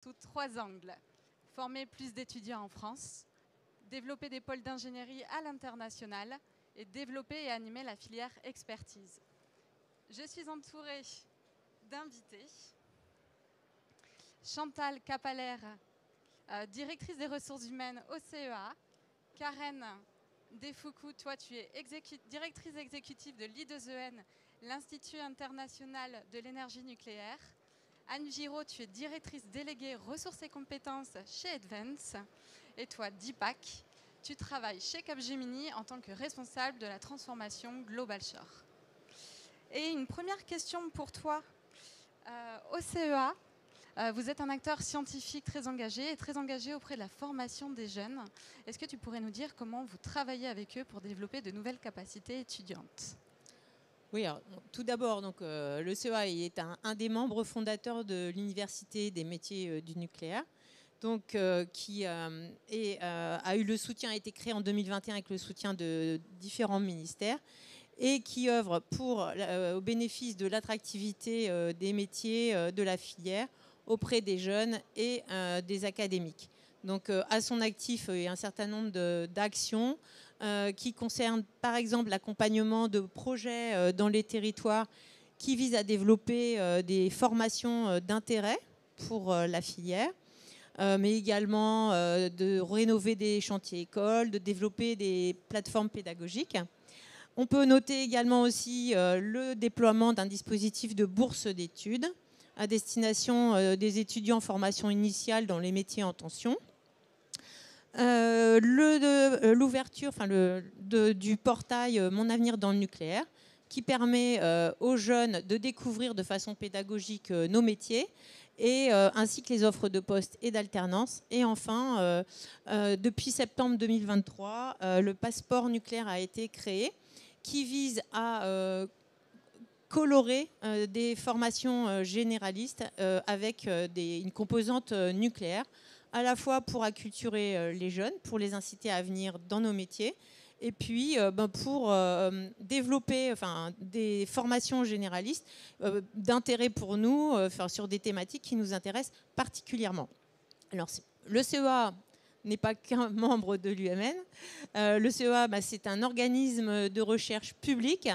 sous 3 angles. Former plus d'étudiants en France, développer des pôles d'ingénierie à l'international et développer et animer la filière expertise. Je suis entourée d'invités. Chantal Capaler, directrice des ressources humaines au CEA. Karen Defoucault, toi tu es directrice exécutive de l'I2EN, l'Institut international de l'énergie nucléaire. Anne Giraud, tu es directrice déléguée ressources et compétences chez Advance. Et toi, Deepak, tu travailles chez Capgemini en tant que responsable de la transformation Global Shore. Et une première question pour toi. Au CEA, vous êtes un acteur scientifique très engagé et très engagé auprès de la formation des jeunes. Est-ce que tu pourrais nous dire comment vous travaillez avec eux pour développer de nouvelles capacités étudiantes ? Oui, alors, tout d'abord, le CEA est un des membres fondateurs de l'Université des métiers du nucléaire, qui a eu le soutien, a été créé en 2021 avec le soutien de différents ministères et qui œuvre au bénéfice de l'attractivité des métiers de la filière auprès des jeunes et des académiques. Donc, à son actif, il y a un certain nombre d'actions qui concernent, par exemple, l'accompagnement de projets dans les territoires qui visent à développer des formations d'intérêt pour la filière, mais également de rénover des chantiers écoles, de développer des plateformes pédagogiques. On peut noter également aussi le déploiement d'un dispositif de bourse d'études à destination des étudiants en formation initiale dans les métiers en tension. L'ouverture du portail Mon avenir dans le nucléaire, qui permet aux jeunes de découvrir de façon pédagogique nos métiers, ainsi que les offres de poste et d'alternance. Et enfin, depuis septembre 2023, le passeport nucléaire a été créé, qui vise à colorer des formations généralistes avec une composante nucléaire, à la fois pour acculturer les jeunes, pour les inciter à venir dans nos métiers, et puis pour développer des formations généralistes d'intérêt pour nous, sur des thématiques qui nous intéressent particulièrement. Alors, le CEA n'est pas qu'un membre de l'UMN. Le CEA, c'est un organisme de recherche public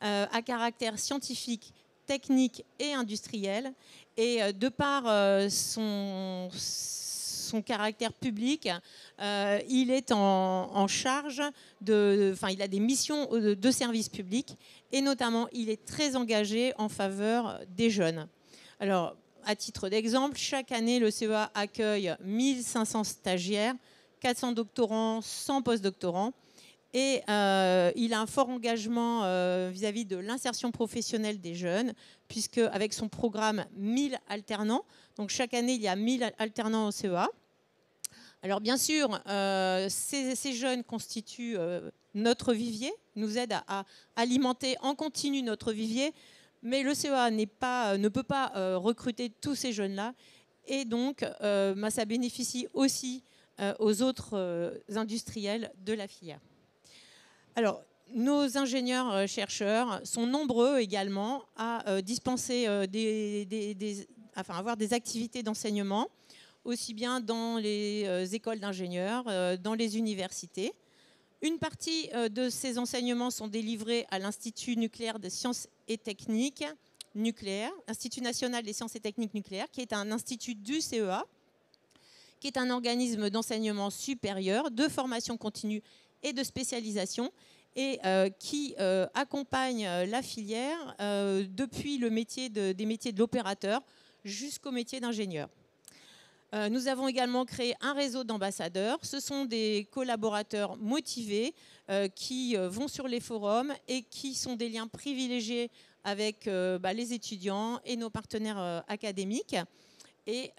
à caractère scientifique, technique et industriel. Et de par son caractère public, il est en charge il a des missions de service public, et notamment il est très engagé en faveur des jeunes. Alors, à titre d'exemple, chaque année, le CEA accueille 1500 stagiaires, 400 doctorants, 100 postdoctorants. Et il a un fort engagement vis-à-vis de l'insertion professionnelle des jeunes, puisque avec son programme 1000 alternants, donc chaque année, il y a 1000 alternants au CEA. Alors bien sûr, ces jeunes constituent notre vivier, nous aident à alimenter en continu notre vivier, mais le CEA ne peut pas recruter tous ces jeunes-là, et donc ça bénéficie aussi aux autres industriels de la filière. Alors, nos ingénieurs chercheurs sont nombreux également à dispenser avoir des activités d'enseignement, aussi bien dans les écoles d'ingénieurs, dans les universités. Une partie de ces enseignements sont délivrés à l'Institut nucléaire des sciences et techniques nucléaires, Institut national des sciences et techniques nucléaires, qui est un institut du CEA, qui est un organisme d'enseignement supérieur, de formation continue et de spécialisation, et qui accompagne la filière depuis des métiers de l'opérateur jusqu'au métier d'ingénieur. Nous avons également créé un réseau d'ambassadeurs. Ce sont des collaborateurs motivés qui vont sur les forums et qui sont des liens privilégiés avec les étudiants et nos partenaires académiques. Et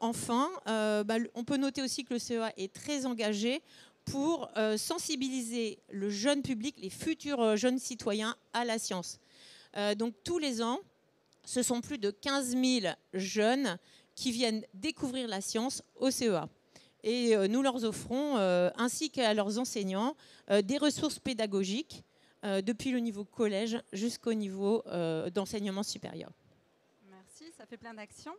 enfin, on peut noter aussi que le CEA est très engagé pour sensibiliser le jeune public, les futurs jeunes citoyens, à la science. Donc tous les ans, ce sont plus de 15 000 jeunes qui viennent découvrir la science au CEA. Et nous leur offrons, ainsi qu'à leurs enseignants, des ressources pédagogiques depuis le niveau collège jusqu'au niveau d'enseignement supérieur. Merci, ça fait plein d'actions.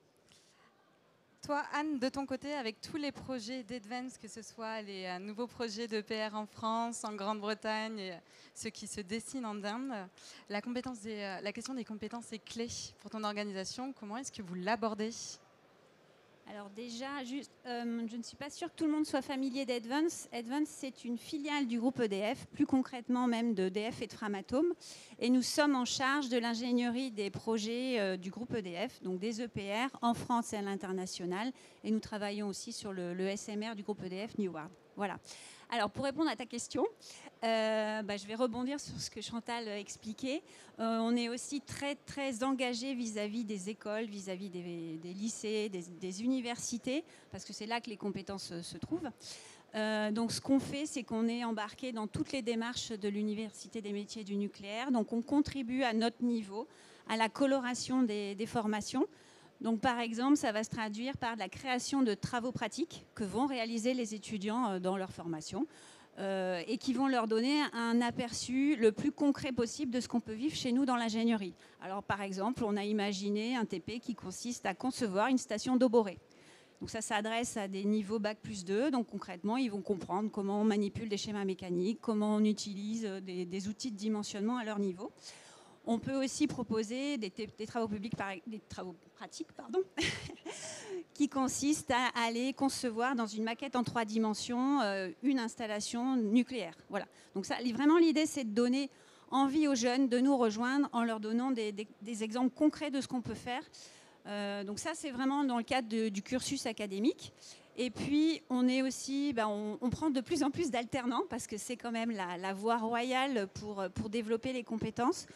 Toi, Anne, de ton côté, avec tous les projets d'Advance, que ce soit les nouveaux projets de PR en France, en Grande-Bretagne, et ceux qui se dessinent en Inde, la question des compétences est clé pour ton organisation. Comment est-ce que vous l'abordez ? Alors déjà, je ne suis pas sûre que tout le monde soit familier d'Advance. Advance, c'est une filiale du groupe EDF, plus concrètement même d'EDF et de Framatome. Et nous sommes en charge de l'ingénierie des projets du groupe EDF, donc des EPR en France et à l'international. Et nous travaillons aussi sur le SMR du groupe EDF New World. Voilà. Alors pour répondre à ta question, je vais rebondir sur ce que Chantal expliquait. On est aussi très très engagé vis-à-vis des écoles, vis-à-vis des lycées, des universités, parce que c'est là que les compétences se trouvent. Donc ce qu'on fait, c'est qu'on est embarqué dans toutes les démarches de l'Université des métiers du nucléaire. Donc on contribue à notre niveau à la coloration des formations. Donc, par exemple, ça va se traduire par la création de travaux pratiques que vont réaliser les étudiants dans leur formation et qui vont leur donner un aperçu le plus concret possible de ce qu'on peut vivre chez nous dans l'ingénierie. Alors, par exemple, on a imaginé un TP qui consiste à concevoir une station d'eau borée. Donc, ça s'adresse à des niveaux Bac+2. Donc, concrètement, ils vont comprendre comment on manipule des schémas mécaniques, comment on utilise des outils de dimensionnement à leur niveau. On peut aussi proposer des travaux pratiques, qui consistent à aller concevoir dans une maquette en 3 dimensions une installation nucléaire. Voilà. Donc ça, vraiment, l'idée, c'est de donner envie aux jeunes de nous rejoindre en leur donnant des exemples concrets de ce qu'on peut faire. Donc ça, c'est vraiment dans le cadre du cursus académique. Et puis, on est aussi, on prend de plus en plus d'alternants parce que c'est quand même la voie royale pour développer les compétences.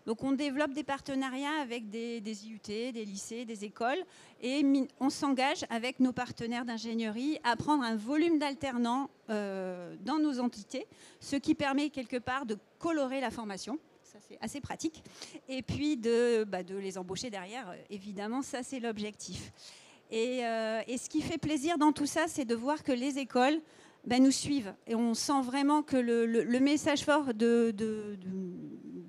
Donc, on développe des partenariats avec des IUT, des lycées, des écoles, et on s'engage avec nos partenaires d'ingénierie à prendre un volume d'alternants dans nos entités, ce qui permet quelque part de colorer la formation. Ça, c'est assez pratique. Et puis de les embaucher derrière, évidemment, ça, c'est l'objectif. Et ce qui fait plaisir dans tout ça, c'est de voir que les écoles nous suivent. Et on sent vraiment que le message fort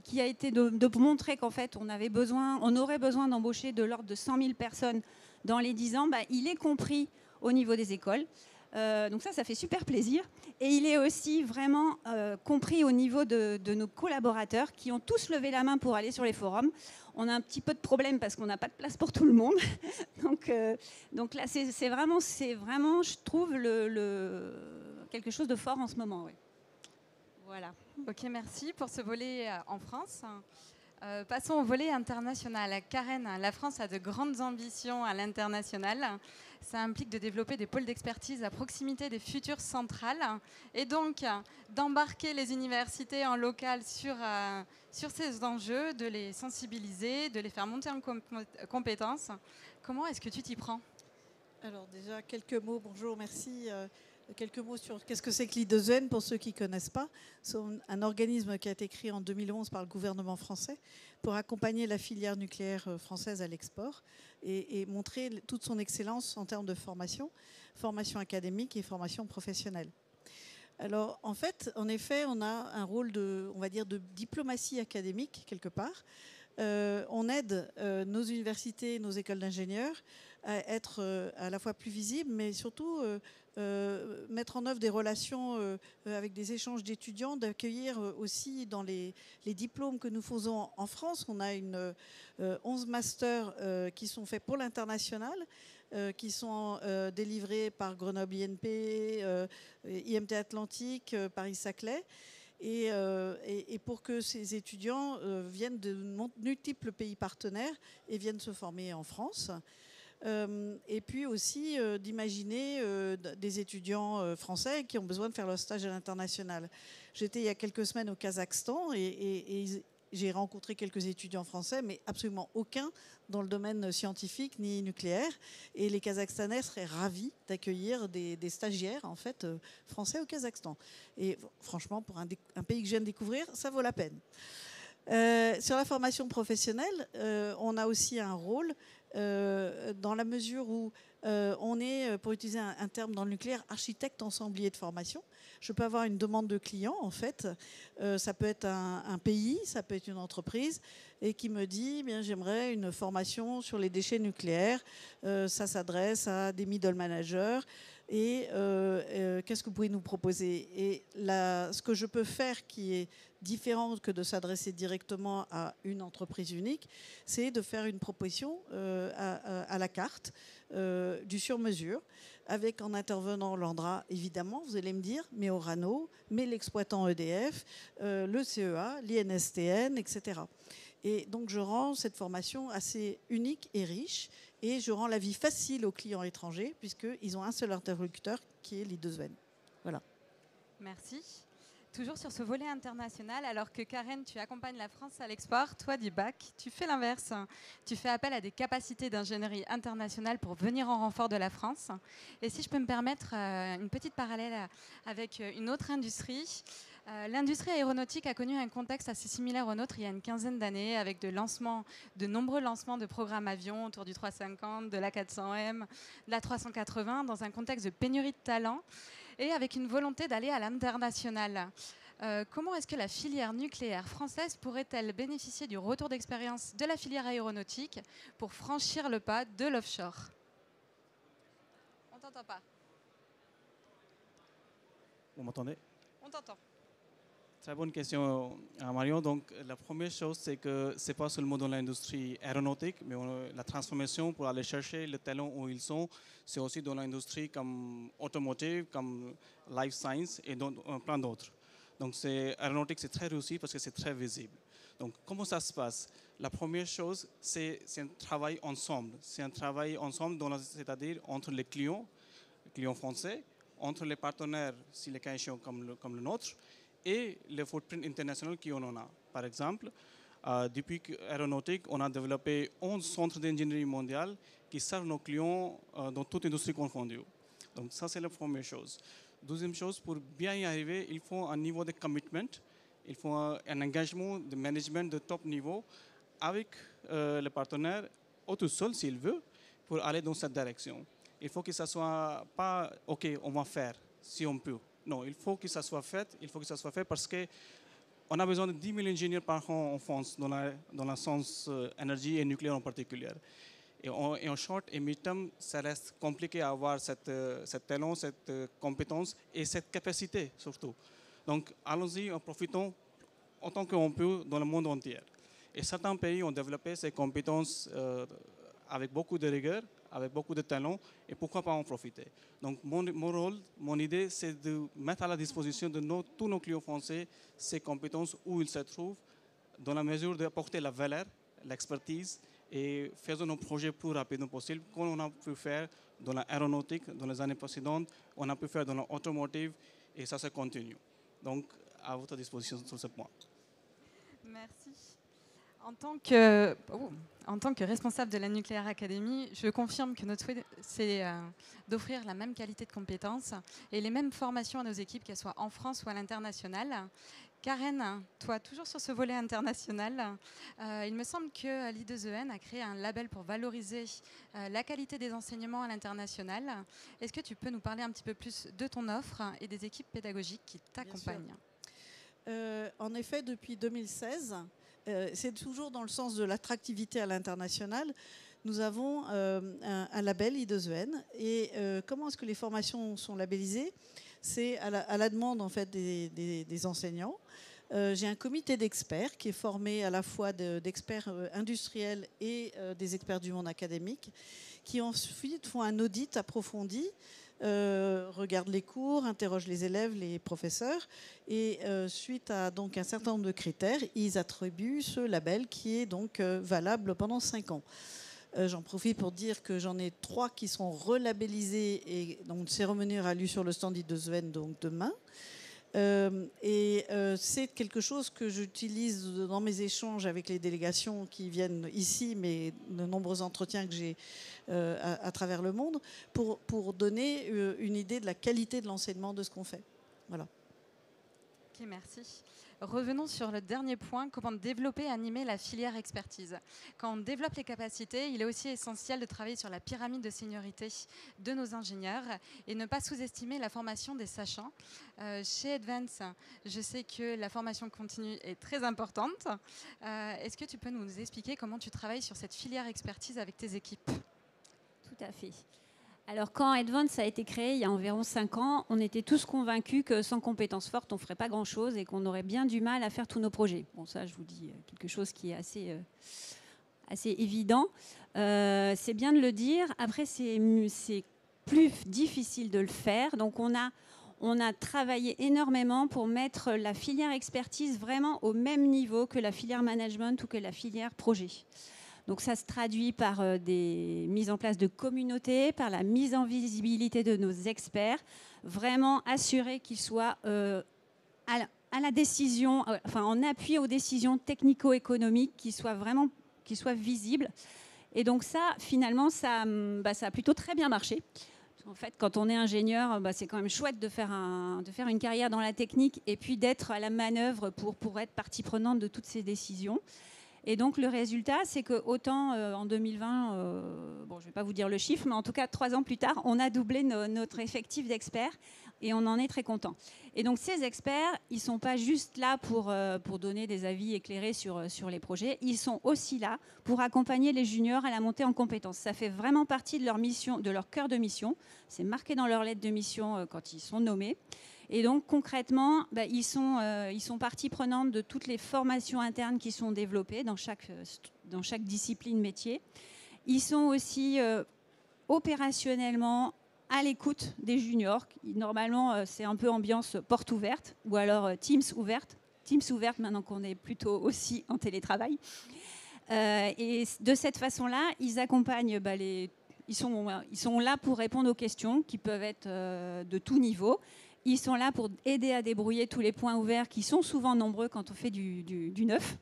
qui a été de montrer qu'en fait, on aurait besoin d'embaucher de l'ordre de 100 000 personnes dans les 10 ans, il est compris au niveau des écoles. Donc ça fait super plaisir. Et il est aussi vraiment compris au niveau de nos collaborateurs qui ont tous levé la main pour aller sur les forums. On a un petit peu de problème parce qu'on n'a pas de place pour tout le monde. donc là, c'est vraiment, je trouve, quelque chose de fort en ce moment. Ouais. Voilà. Ok, merci pour ce volet en France. Passons au volet international. Karen, la France a de grandes ambitions à l'international. Ça implique de développer des pôles d'expertise à proximité des futures centrales et donc d'embarquer les universités en local sur ces enjeux, de les sensibiliser, de les faire monter en compétences. Comment est-ce que tu t'y prends ? Alors déjà, quelques mots. Bonjour, merci. Quelques mots sur qu'est-ce que c'est que l'I2N pour ceux qui ne connaissent pas. C'est un organisme qui a été créé en 2011 par le gouvernement français pour accompagner la filière nucléaire française à l'export et montrer toute son excellence en termes de formation académique et formation professionnelle. Alors en fait, en effet, on a un rôle de diplomatie académique quelque part. On aide nos universités, nos écoles d'ingénieurs à être à la fois plus visibles, mais surtout mettre en œuvre des relations avec des échanges d'étudiants, d'accueillir aussi dans les diplômes que nous faisons en France. On a 11 masters qui sont faits pour l'international, qui sont délivrés par Grenoble INP, IMT Atlantique, Paris-Saclay. Et pour que ces étudiants viennent de multiples pays partenaires et viennent se former en France. Et puis aussi d'imaginer des étudiants français qui ont besoin de faire leur stage à l'international. J'étais il y a quelques semaines au Kazakhstan et j'ai rencontré quelques étudiants français, mais absolument aucun dans le domaine scientifique ni nucléaire. Et les Kazakhstanais seraient ravis d'accueillir des stagiaires en fait, français au Kazakhstan. Et franchement, pour un pays que je viens de découvrir, ça vaut la peine. Sur la formation professionnelle, on a aussi un rôle dans la mesure où on on est, pour utiliser un terme dans le nucléaire, architecte ensemblier de formation. Je peux avoir une demande de client, en fait. Ça peut être un pays, ça peut être une entreprise, et qui me dit, bien, j'aimerais une formation sur les déchets nucléaires. Ça s'adresse à des middle managers. Et qu'est-ce que vous pouvez nous proposer? Et ce que je peux faire qui est différent que de s'adresser directement à une entreprise unique, c'est de faire une proposition à la carte, du sur-mesure, avec en intervenant l'ANDRA, évidemment, vous allez me dire, mais Orano, mais l'exploitant EDF, le CEA, l'INSTN, etc. Et donc je rends cette formation assez unique et riche, et je rends la vie facile aux clients étrangers, puisqu'ils ont un seul interlocuteur qui est l'I2N. Voilà. Merci. Toujours sur ce volet international, alors que Karen, tu accompagnes la France à l'export, toi, Dibac, tu fais l'inverse. Tu fais appel à des capacités d'ingénierie internationale pour venir en renfort de la France. Et si je peux me permettre une petite parallèle avec une autre industrie, l'industrie aéronautique a connu un contexte assez similaire au nôtre il y a une quinzaine d'années, avec de nombreux lancements de programmes avions autour du 350, de l'A400M, de l'A380, dans un contexte de pénurie de talents et avec une volonté d'aller à l'international. Comment est-ce que la filière nucléaire française pourrait-elle bénéficier du retour d'expérience de la filière aéronautique pour franchir le pas de l'offshore? On t'entend pas. Vous m'entendez? On t'entend. Très bonne question, Marion. Donc, la première chose, c'est que ce n'est pas seulement dans l'industrie aéronautique, mais la transformation pour aller chercher les talents où ils sont, c'est aussi dans l'industrie comme automotive, comme life science et plein d'autres. Donc, aéronautique, c'est très réussi parce que c'est très visible. Donc, comment ça se passe? La première chose, c'est un travail ensemble. C'est un travail ensemble, c'est-à-dire entre les clients français, entre les partenaires, si les cas échéants comme le nôtre, et le footprint international qu'on en a. Par exemple, depuis l'aéronautique, on a développé 11 centres d'ingénierie mondiale qui servent nos clients dans toute industrie confondue. Donc ça, c'est la première chose. Deuxième chose, pour bien y arriver, il faut un niveau de commitment, il faut un engagement de management de top niveau avec les partenaires, ou tout seul s'il veut, pour aller dans cette direction. Il faut que ça soit pas « OK, on va faire si on peut ». Non, il faut que ça soit fait. Il faut que ça soit fait parce qu'on a besoin de 10 000 ingénieurs par an en France dans le sens énergie et nucléaire en particulier. Et en short et mid-term, ça reste compliqué à avoir cette talent, cette compétence et cette capacité surtout. Donc, allons-y, en profitons autant qu'on peut dans le monde entier. Et certains pays ont développé ces compétences avec beaucoup de rigueur, avec beaucoup de talent, et pourquoi pas en profiter. Donc mon rôle, mon idée, c'est de mettre à la disposition de tous nos clients français ces compétences où ils se trouvent, dans la mesure d'apporter la valeur, l'expertise, et faisons nos projets plus rapidement possible, comme on a pu faire dans l'aéronautique dans les années précédentes, on a pu faire dans l'automotive, et ça se continue. Donc, à votre disposition sur ce point. Merci. En tant que responsable de la Nuclear Academy, je confirme que notre souhait, c'est d'offrir la même qualité de compétences et les mêmes formations à nos équipes, qu'elles soient en France ou à l'international. Karen, toi, toujours sur ce volet international, il me semble que l'I2EN a créé un label pour valoriser la qualité des enseignements à l'international. Est-ce que tu peux nous parler un petit peu plus de ton offre et des équipes pédagogiques qui t'accompagnent? En effet, depuis 2016, c'est toujours dans le sens de l'attractivité à l'international. Nous avons un label I2EN. Et comment est-ce que les formations sont labellisées? C'est à la demande en fait, des enseignants. J'ai un comité d'experts qui est formé à la fois d'experts industriels et des experts du monde académique qui ensuite font un audit approfondi, regardent les cours, interrogent les élèves, les professeurs et suite à donc un certain nombre de critères, ils attribuent ce label qui est donc valable pendant 5 ans. J'en profite pour dire que j'en ai 3 qui seront relabellisés et donc une cérémonie aura lieu sur le stand I2EN donc demain. C'est quelque chose que j'utilise dans mes échanges avec les délégations qui viennent ici, mais de nombreux entretiens que j'ai à travers le monde, pour donner une idée de la qualité de l'enseignement de ce qu'on fait. Voilà. Ok, merci. Revenons sur le dernier point, comment développer et animer la filière expertise. Quand on développe les capacités, il est aussi essentiel de travailler sur la pyramide de seniorité de nos ingénieurs et ne pas sous-estimer la formation des sachants. Chez Advance, je sais que la formation continue est très importante. Est-ce que tu peux nous expliquer comment tu travailles sur cette filière expertise avec tes équipes ? Tout à fait. Alors, quand Advance a été créé il y a environ 5 ans, on était tous convaincus que sans compétences fortes, on ne ferait pas grand-chose et qu'on aurait bien du mal à faire tous nos projets. Bon, ça, je vous dis quelque chose qui est assez évident. C'est bien de le dire. Après, c'est plus difficile de le faire. Donc, on a travaillé énormément pour mettre la filière expertise vraiment au même niveau que la filière management ou que la filière projet. Donc ça se traduit par des mises en place de communautés, par la mise en visibilité de nos experts, vraiment assurer qu'ils soient à la décision, en appui aux décisions technico-économiques, qu'ils soient visibles. Et donc ça, finalement, ça a plutôt très bien marché. En fait, quand on est ingénieur, c'est quand même chouette de faire une carrière dans la technique et puis d'être à la manœuvre pour être partie prenante de toutes ces décisions. Et donc, le résultat, c'est qu'autant en 2020, je ne vais pas vous dire le chiffre, mais en tout cas, 3 ans plus tard, on a doublé notre effectif d'experts et on en est très content. Et donc, ces experts, ils ne sont pas juste là pour donner des avis éclairés sur les projets, ils sont aussi là pour accompagner les juniors à la montée en compétences. Ça fait vraiment partie de leur mission, de leur cœur de mission. C'est marqué dans leur lettre de mission quand ils sont nommés. Et donc concrètement, ils sont partie prenante de toutes les formations internes qui sont développées dans chaque discipline métier. Ils sont aussi opérationnellement à l'écoute des juniors. Normalement, c'est un peu ambiance porte ouverte ou alors Teams ouverte. Teams ouverte maintenant qu'on est plutôt aussi en télétravail. Et de cette façon-là, ils accompagnent ils sont là pour répondre aux questions qui peuvent être de tout niveau. Ils sont là pour aider à débrouiller tous les points ouverts qui sont souvent nombreux quand on fait du neuf.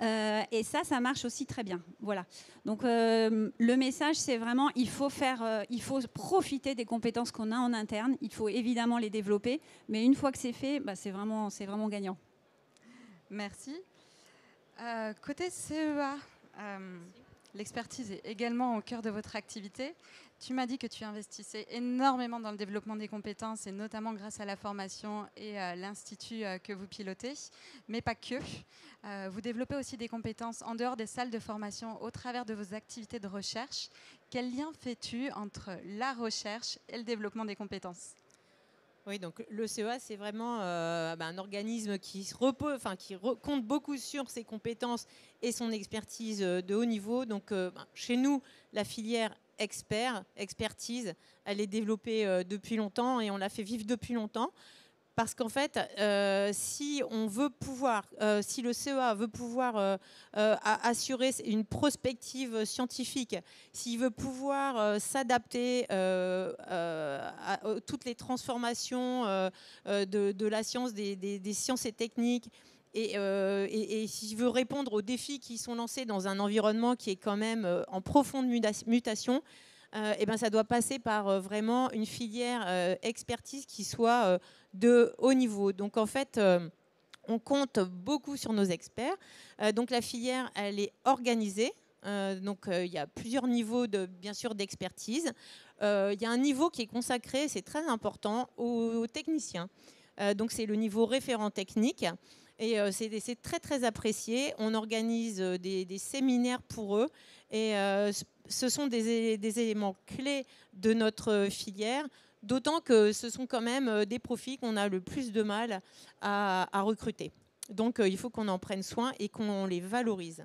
Et ça marche aussi très bien. Voilà. Donc, le message, c'est vraiment il faut profiter des compétences qu'on a en interne. Il faut évidemment les développer. Mais une fois que c'est fait, c'est vraiment gagnant. Merci. Côté CEA, l'expertise est également au cœur de votre activité. Tu m'as dit que tu investissais énormément dans le développement des compétences et notamment grâce à la formation et l'institut que vous pilotez, mais pas que. Vous développez aussi des compétences en dehors des salles de formation au travers de vos activités de recherche. Quel lien fais-tu entre la recherche et le développement des compétences ? Oui, donc le CEA, c'est vraiment un organisme qui compte beaucoup sur ses compétences et son expertise de haut niveau. Donc, chez nous, la filière expertise, elle est développée depuis longtemps et on l'a fait vivre depuis longtemps. Parce qu'en fait, si le CEA veut pouvoir assurer une prospective scientifique, s'il veut pouvoir s'adapter à toutes les transformations de la science, des sciences et techniques, et s'il veut répondre aux défis qui sont lancés dans un environnement qui est quand même en profonde mutation, ça doit passer par vraiment une filière expertise qui soit de haut niveau. Donc en fait, on compte beaucoup sur nos experts. Donc la filière, elle est organisée. Il y a plusieurs niveaux bien sûr d'expertise. Il y a un niveau qui est consacré, c'est très important, aux techniciens. Donc c'est le niveau référent technique. Et c'est très, très apprécié. On organise des séminaires pour eux. Et ce sont des éléments clés de notre filière, d'autant que ce sont quand même des profils qu'on a le plus de mal à recruter. Donc, il faut qu'on en prenne soin et qu'on les valorise.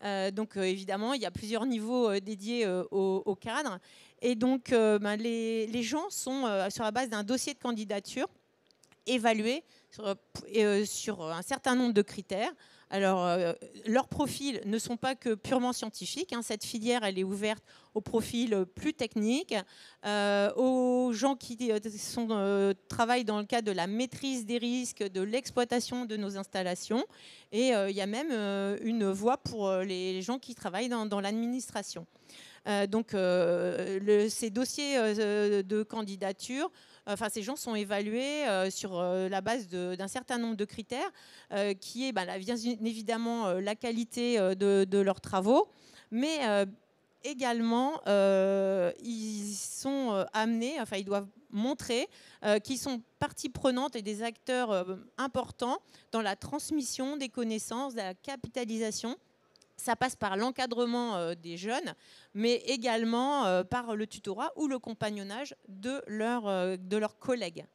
Évidemment, il y a plusieurs niveaux dédiés au cadre. Et donc, les gens sont sur la base d'un dossier de candidature évalués sur un certain nombre de critères. Alors, leurs profils ne sont pas que purement scientifiques. Cette filière, elle est ouverte aux profils plus techniques, aux gens qui travaillent dans le cadre de la maîtrise des risques, de l'exploitation de nos installations. Et il y a même une voie pour les gens qui travaillent dans l'administration. Ces dossiers de candidature, ces gens sont évalués sur la base d'un certain nombre de critères, qui est bien évidemment la qualité de leurs travaux, mais également ils sont amenés, ils doivent montrer qu'ils sont partie prenante et des acteurs importants dans la transmission des connaissances, de la capitalisation. Ça passe par l'encadrement des jeunes, mais également par le tutorat ou le compagnonnage de leurs collègues.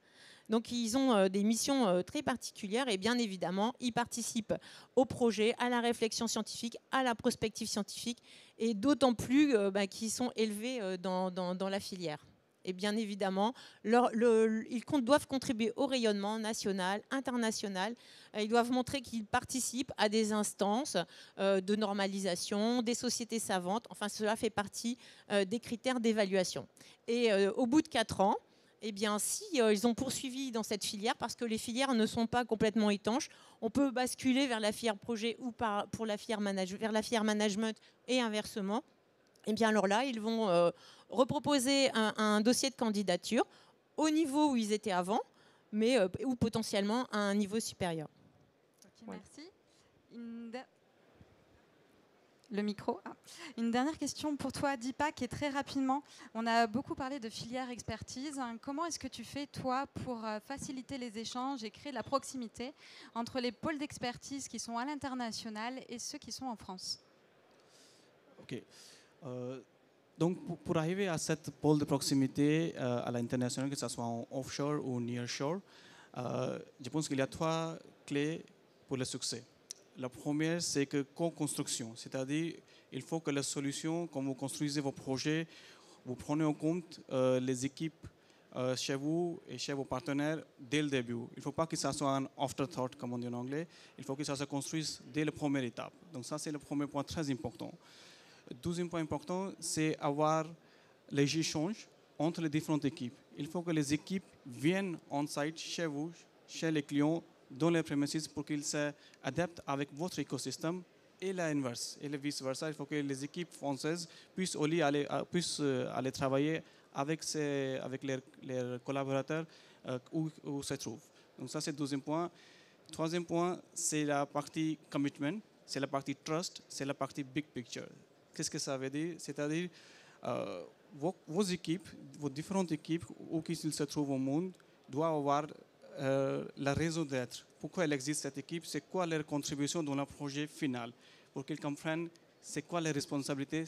Donc, ils ont des missions très particulières et bien évidemment, ils participent au projet, à la réflexion scientifique, à la prospective scientifique et d'autant plus qu'ils sont élevés dans la filière. Et bien évidemment, ils doivent contribuer au rayonnement national, international. Ils doivent montrer qu'ils participent à des instances de normalisation, des sociétés savantes. Enfin, cela fait partie des critères d'évaluation. Et au bout de 4 ans, si ils ont poursuivi dans cette filière, parce que les filières ne sont pas complètement étanches, on peut basculer vers la filière projet ou vers la filière management et inversement. Et bien alors là, ils vont reproposer un dossier de candidature au niveau où ils étaient avant, mais ou potentiellement à un niveau supérieur. Okay, voilà. Merci. Le micro. Une dernière question pour toi, Deepak, et très rapidement. On a beaucoup parlé de filière expertise. Comment est-ce que tu fais, toi, pour faciliter les échanges et créer la proximité entre les pôles d'expertise qui sont à l'international et ceux qui sont en France? Ok. Donc, pour arriver à cette pôle de proximité à l'international, que ce soit en offshore ou nearshore, je pense qu'il y a 3 clés pour le succès. La première, c'est que co-construction, c'est-à-dire il faut que la solution, quand vous construisez vos projets, vous prenez en compte les équipes chez vous et chez vos partenaires dès le début. Il ne faut pas que ça soit un afterthought, comme on dit en anglais. Il faut que ça se construise dès la première étape. Donc ça, c'est le premier point très important. Le deuxième point important, c'est avoir les échanges entre les différentes équipes. Il faut que les équipes viennent on-site chez vous, chez les clients, dans les premises pour qu'ils s'adaptent avec votre écosystème et l'inverse, et le vice-versa. Il faut que les équipes françaises puissent aller travailler avec leurs collaborateurs où se trouvent. Donc ça, c'est le deuxième point. Troisième point, c'est la partie commitment, c'est la partie trust, c'est la partie big picture. Qu'est-ce que ça veut dire? C'est-à-dire vos équipes, vos différentes équipes, où qu'ils se trouvent au monde, doivent avoir la raison d'être. Pourquoi elle existe cette équipe? C'est quoi leur contribution dans le projet final? Pour qu'ils comprennent c'est quoi les responsabilités,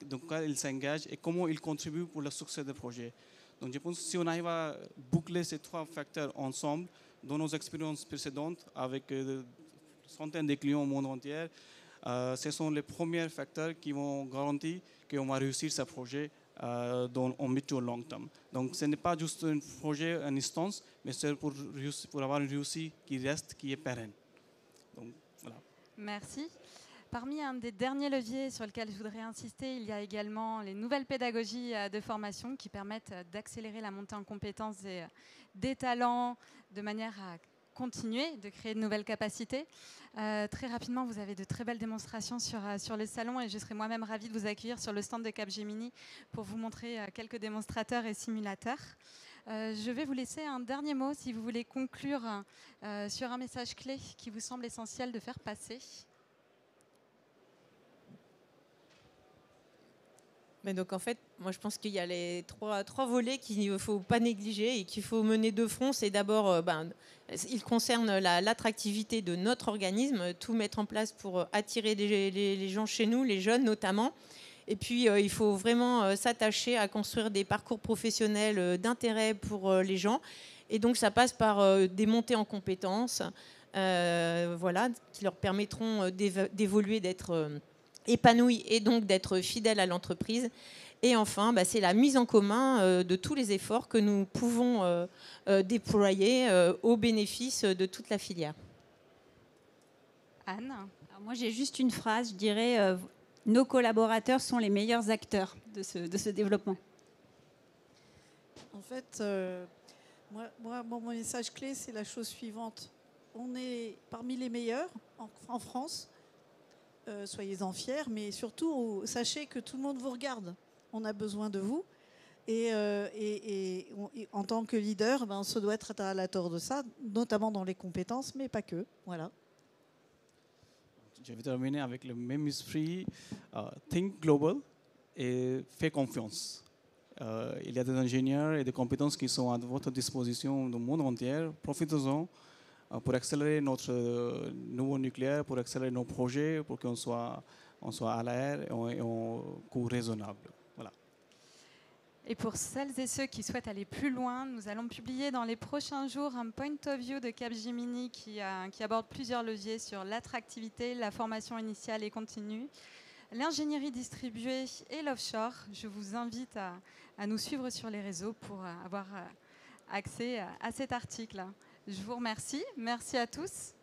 dans quoi ils s'engagent et comment ils contribuent pour le succès du projet. Donc je pense que si on arrive à boucler ces 3 facteurs ensemble, dans nos expériences précédentes avec centaines de clients au monde entier, ce sont les premiers facteurs qui vont garantir qu'on va réussir ce projet en mid to long term. Donc ce n'est pas juste un projet, une instance, mais c'est pour avoir une réussite qui reste, qui est pérenne. Donc, voilà. Merci. Parmi un des derniers leviers sur lequel je voudrais insister, il y a également les nouvelles pédagogies de formation qui permettent d'accélérer la montée en compétences des talents de manière à continuer de créer de nouvelles capacités. Très rapidement, vous avez de très belles démonstrations sur le salon et je serai moi-même ravie de vous accueillir sur le stand de Capgemini pour vous montrer quelques démonstrateurs et simulateurs. Je vais vous laisser un dernier mot si vous voulez conclure sur un message clé qui vous semble essentiel de faire passer. Mais donc en fait, moi je pense qu'il y a les trois volets qu'il ne faut pas négliger et qu'il faut mener de front. C'est d'abord, il concerne l'attractivité de notre organisme, tout mettre en place pour attirer les gens chez nous, les jeunes notamment. Et puis il faut vraiment s'attacher à construire des parcours professionnels d'intérêt pour les gens. Et donc ça passe par des montées en compétences, qui leur permettront d'évoluer, d'être épanouis et donc d'être fidèles à l'entreprise. Et enfin, c'est la mise en commun de tous les efforts que nous pouvons déployer au bénéfice de toute la filière. Anne? Alors moi, j'ai juste une phrase, je dirais nos collaborateurs sont les meilleurs acteurs de ce développement. En fait, mon message clé, c'est la chose suivante. On est parmi les meilleurs en France. Soyez-en fiers, mais surtout, sachez que tout le monde vous regarde. on a besoin de vous. Et en tant que leader, on se doit être à la tort de ça, notamment dans les compétences, mais pas que. Voilà. Je vais terminer avec le même esprit. Think global et fais confiance. Il y a des ingénieurs et des compétences qui sont à votre disposition dans le monde entier. Profitez-en pour accélérer notre nouveau nucléaire, pour accélérer nos projets, pour qu'on soit à l'air et en coût raisonnable. Voilà. Et pour celles et ceux qui souhaitent aller plus loin, nous allons publier dans les prochains jours un point of view de Capgemini qui aborde plusieurs leviers sur l'attractivité, la formation initiale et continue, l'ingénierie distribuée et l'offshore. Je vous invite à nous suivre sur les réseaux pour avoir accès à cet article. Je vous remercie. Merci à tous.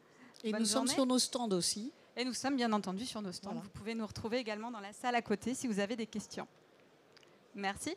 Et Bonne nous sommes journée. sur nos stands aussi. Et nous sommes bien entendu sur nos stands. Voilà. Vous pouvez nous retrouver également dans la salle à côté si vous avez des questions. Merci.